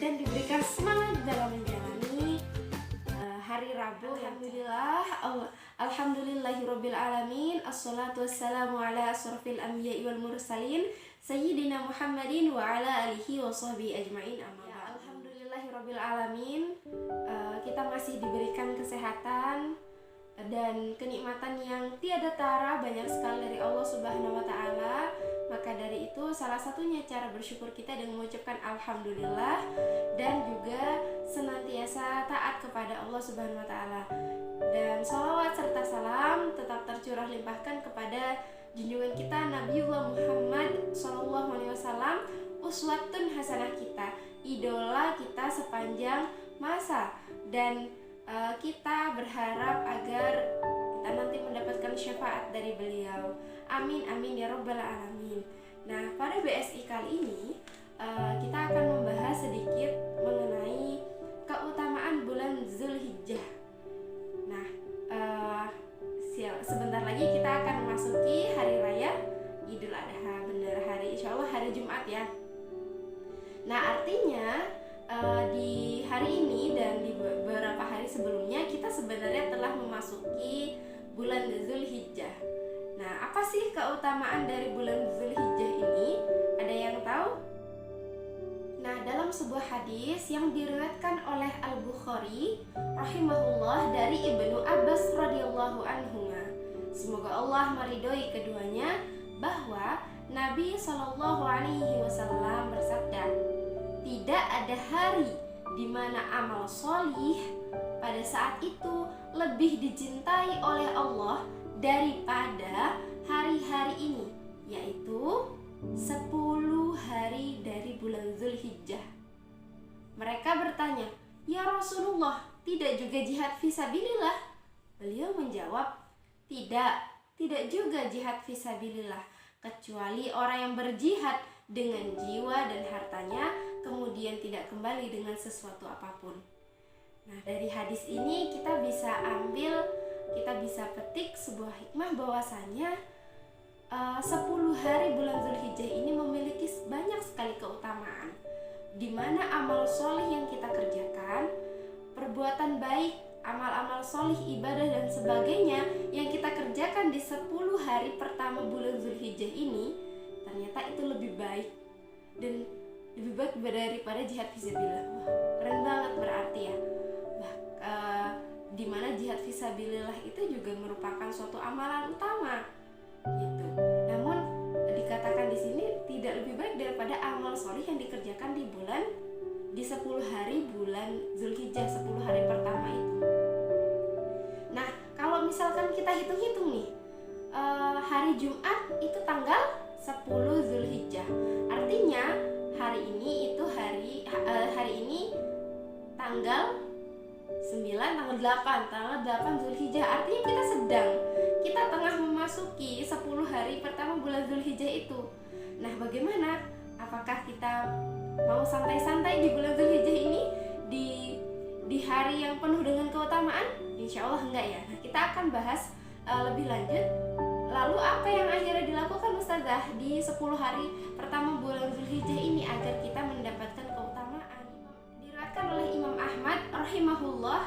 dan diberikan semangat dalam menjalani hari Rabu. Alhamdulillahirabbil alamin. Assalatu wassalamu ala asrofil anbiya'i wal mursalin sayyidina Muhammadin wa ala alihi wa sahbihi ajmain. Alhamdulillahirabbil alamin. Kita masih diberikan kesehatan dan kenikmatan yang tiada tara, banyak sekali dari Allah Subhanahu wa taala. Maka dari itu salah satunya cara bersyukur kita dengan mengucapkan alhamdulillah dan juga senantiasa taat kepada Allah Subhanahu wa taala. Dan sholawat serta salam tetap tercurah limpahkan kepada junjungan kita Nabiullah Muhammad SAW, uswatun hasanah kita, idola kita sepanjang masa. Dan kita berharap agar kita nanti mendapatkan syafaat dari beliau. Amin amin ya rabbal alamin. Nah, pada BSI kali ini kita akan membahas sedikit mengenai keutamaan bulan Zulhijjah. Nah, sebentar lagi kita akan memasuki hari raya Idul Adha, benar insya Allah hari Jumat ya. Nah, artinya di hari ini dan di beberapa hari sebelumnya kita sebenarnya telah memasuki bulan Zulhijjah. Nah, apa sih keutamaan dari bulan Zulhijjah ini? Ada yang tahu? Nah, dalam sebuah hadis yang diriwayatkan oleh Al-Bukhari rahimahullah dari Ibnu Abbas radhiyallahu anhuma, semoga Allah meridhoi keduanya, bahwa Nabi Shallallahu alaihi wasallam bersabda, tidak ada hari di mana amal sholih pada saat itu lebih dicintai oleh Allah daripada hari-hari ini, yaitu 10 hari dari bulan Zulhijjah. Mereka bertanya, "Ya Rasulullah, tidak juga jihad fisabilillah?" Beliau menjawab, Tidak juga jihad fisabilillah, kecuali orang yang berjihad dengan jiwa dan hartanya kemudian tidak kembali dengan sesuatu apapun. Nah, dari hadis ini kita bisa petik sebuah hikmah bahwasanya 10 hari bulan Zulhijjah ini memiliki banyak sekali keutamaan, di mana amal solih yang kita kerjakan, perbuatan baik, amal-amal solih, ibadah dan sebagainya yang kita kerjakan di 10 hari pertama bulan Zulhijjah ini, ternyata itu lebih baik dan lebih baik daripada jihad fisabilillah. Wah, keren banget berarti ya. Di mana jihad fisabilillah itu juga merupakan suatu amalan utama gitu. Namun dikatakan di sini tidak lebih baik daripada amal solih yang dikerjakan di 10 hari bulan Zulhijjah, 10 hari pertama itu. Nah, kalau misalkan kita hitung-hitung nih, hari Jumat itu tanggal 10 Zulhijjah. Artinya hari ini tanggal 8 Zulhijjah. Artinya kita tengah memasuki 10 hari pertama bulan Zulhijjah itu. Nah, bagaimana? Apakah kita mau santai-santai di bulan Zulhijjah ini, di hari yang penuh dengan keutamaan? Insya Allah enggak ya. Nah, kita akan bahas lebih lanjut. Lalu apa yang akhirnya dilakukan Ustazah di 10 hari pertama bulan Zulhijjah ini agar kita mendapatkan keutamaan? Diriwayatkan oleh Imam Ahmad rahimahullah,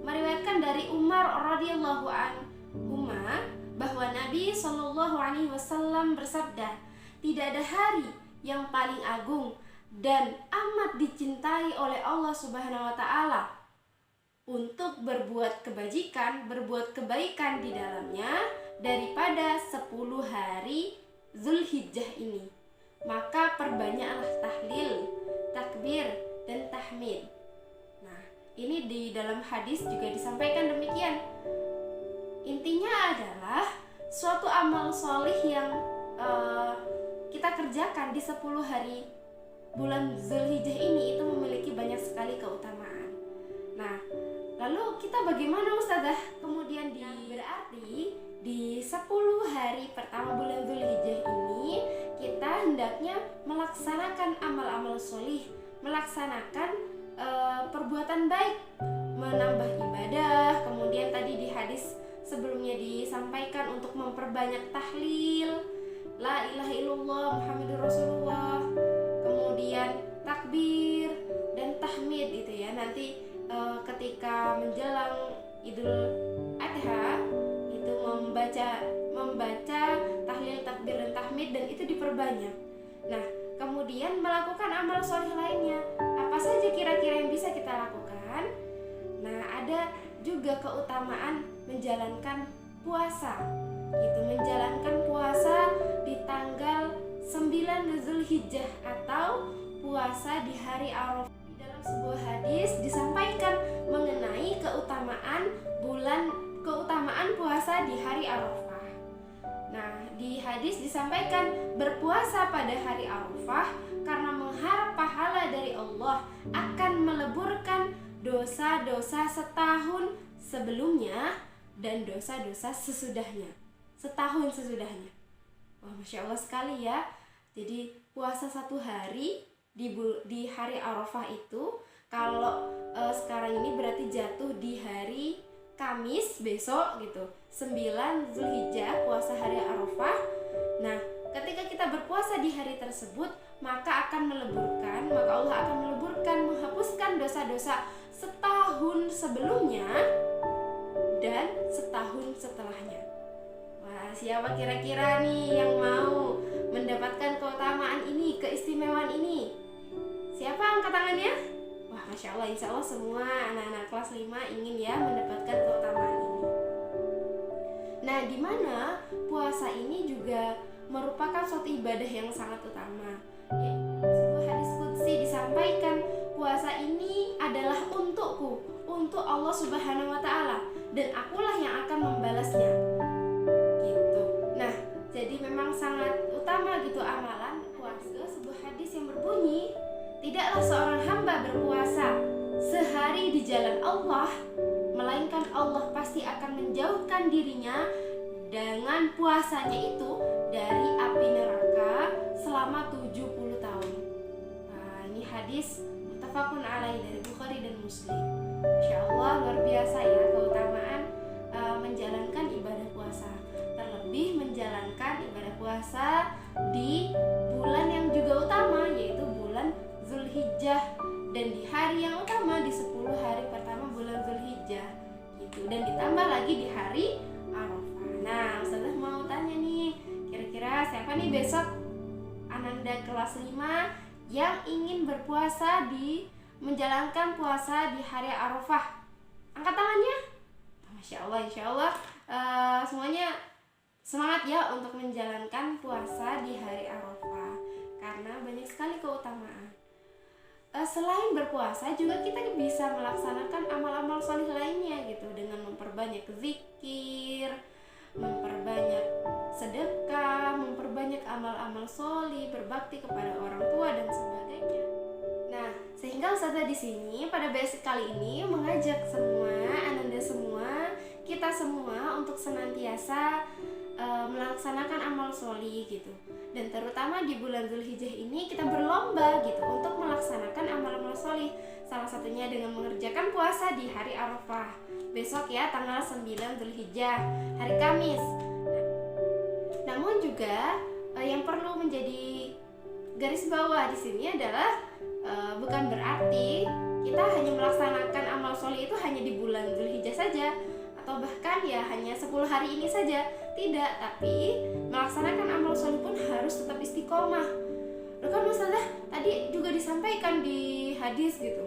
meriwayatkan dari Umar radhiyallahu anhuma bahwa Nabi Shallallahu alaihi wasallam bersabda, tidak ada hari yang paling agung dan amat dicintai oleh Allah Subhanahu wa taala untuk berbuat kebaikan di dalamnya daripada 10 hari Zulhijjah ini. Maka perbanyaklah tahlil, takbir, dan tahmid. Nah, ini di dalam hadis juga disampaikan demikian. Intinya adalah suatu amal solih yang kita kerjakan di 10 hari bulan Zulhijjah ini itu memiliki banyak sekali keutamaan. Nah, lalu kita bagaimana Ustazah? Kemudian berarti di 10 hari pertama bulan Zulhijjah ini kita hendaknya melaksanakan amal-amal solih, melaksanakan perbuatan baik, menambah ibadah. Kemudian tadi di hadis sebelumnya disampaikan untuk memperbanyak tahlil, la ilaha illallah Muhammadur Rasulullah, kemudian takbir dan tahmid gitu ya. Nanti ketika menjelang Idul Adha itu membaca tahlil, takbir dan tahmid, dan itu diperbanyak. Nah, kemudian melakukan amal soleh lainnya. Apa saja kira-kira yang bisa kita lakukan? Nah, ada juga keutamaan menjalankan puasa. Gitu, menjalankan puasa di tanggal 9 Zulhijjah atau puasa di hari Arafah. Dalam sebuah hadis disampaikan mengenai keutamaan puasa di hari Arafah. Nah, di hadis disampaikan berpuasa pada hari Arafah karena mengharap pahala dari Allah akan meleburkan dosa-dosa setahun sebelumnya dan dosa-dosa sesudahnya. Setahun sesudahnya. Wah, Masya Allah sekali ya. Jadi puasa 1 hari di hari Arafah itu, kalau sekarang ini berarti jatuh di hari Kamis besok gitu, 9 Zulhijjah, puasa hari Arafah. Nah, ketika kita berpuasa di hari tersebut, maka Allah akan meleburkan, menghapuskan dosa-dosa setahun sebelumnya dan setahun setelahnya. Wah, siapa kira-kira nih yang mau mendapatkan keutamaan ini, keistimewaan ini? Siapa angkat tangannya? Wah, Masya Allah, insya Allah semua anak-anak kelas 5 ingin ya mendapatkan keutamaan ini. Nah, di mana puasa ini juga merupakan suatu ibadah yang sangat utama. Ya, sebuah hadis qudsi disampaikan, puasa ini adalah untukku, untuk Allah Subhanahu wa Ta'ala, dan akulah yang akan membalasnya. Gitu. Nah, jadi memang sangat utama gitu amalan puasa. Sebuah hadis yang berbunyi, tidaklah seorang hamba berpuasa sehari di jalan Allah, melainkan Allah pasti akan menjauhkan dirinya dengan puasanya itu dari api neraka selama 70 tahun. Nah, ini hadis muttafaqun alaih dari Bukhari dan Muslim. Masya Allah, luar biasa ya keutamaan menjalankan ibadah puasa. Terlebih menjalankan ibadah puasa di bulan yang juga utama, yaitu bulan Zulhijjah, dan di hari yang utama di 10 hari pertama bulan Zulhijjah gitu, dan ditambah lagi di hari Arafah. Nah, Ustazah mau tanya nih, kira-kira siapa nih besok Ananda kelas 5 yang ingin berpuasa menjalankan puasa di hari Arafah? Angkat tangannya. Masya Allah, insya Allah semuanya semangat ya untuk menjalankan puasa di hari Arafah, karena banyak sekali keutamaan. Selain berpuasa juga kita bisa melaksanakan amal-amal soleh lainnya gitu, dengan memperbanyak zikir, memperbanyak sedekah, memperbanyak amal-amal soleh, berbakti kepada orang tua dan sebagainya. Nah, sehingga Ustazah di sini pada basic kali ini mengajak semua, Ananda semua, kita semua untuk senantiasa melaksanakan amal soleh gitu. Dan terutama di bulan Zulhijjah ini kita berlomba gitu untuk melaksanakan amal-amal soleh. Salah satunya dengan mengerjakan puasa di hari Arafah besok ya, tanggal 9 Zulhijjah, hari Kamis. Namun juga yang perlu menjadi garis bawah di sini adalah bukan berarti kita hanya melaksanakan amal soleh itu hanya di bulan Zulhijjah saja, atau bahkan ya hanya 10 hari ini saja. Tidak, tapi melaksanakan amal soleh pun harus tetap istiqomah. Kan Ustazah tadi juga disampaikan di hadis gitu,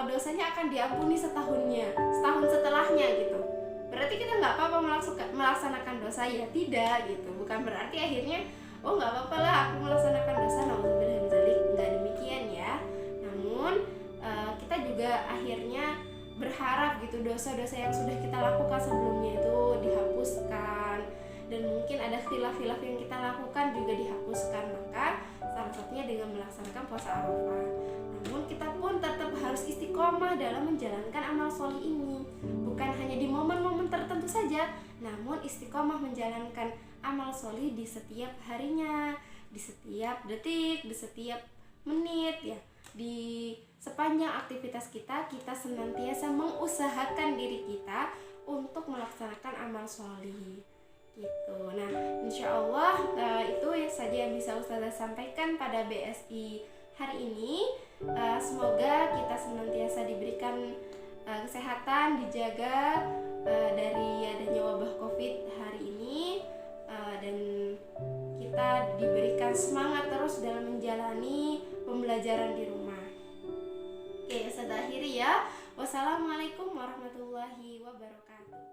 dosanya akan diampuni setahun setelahnya gitu. Berarti kita nggak apa-apa melaksanakan dosa ya? Tidak gitu. Bukan berarti akhirnya nggak apa-apa lah aku melaksanakan dosa, nauzubillah min dzalik. Nggak demikian ya. Namun kita juga akhirnya berharap gitu dosa-dosa yang sudah kita lakukan sebelumnya itu dihapuskan, dan mungkin ada khilaf-khilaf yang kita lakukan juga dihapuskan. Maka salah satunya dengan melaksanakan puasa Arafah. Namun kita pun tetap harus istiqomah dalam menjalankan amal soleh ini, bukan hanya di momen-momen tertentu saja, namun istiqomah menjalankan amal soleh di setiap harinya, di setiap detik, di setiap menit ya. Di sepanjang aktivitas kita senantiasa mengusahakan diri kita untuk melaksanakan amal soleh gitu. Nah, insya Allah itu saja yang bisa Ustazah sampaikan pada BSI hari ini. Semoga kita senantiasa diberikan kesehatan, dijaga dari adanya wabah COVID hari ini, dan kita diberikan semangat terus dalam menjalani pembelajaran di rumah. Oke, saya akhiri ya. Wassalamualaikum warahmatullahi wabarakatuh.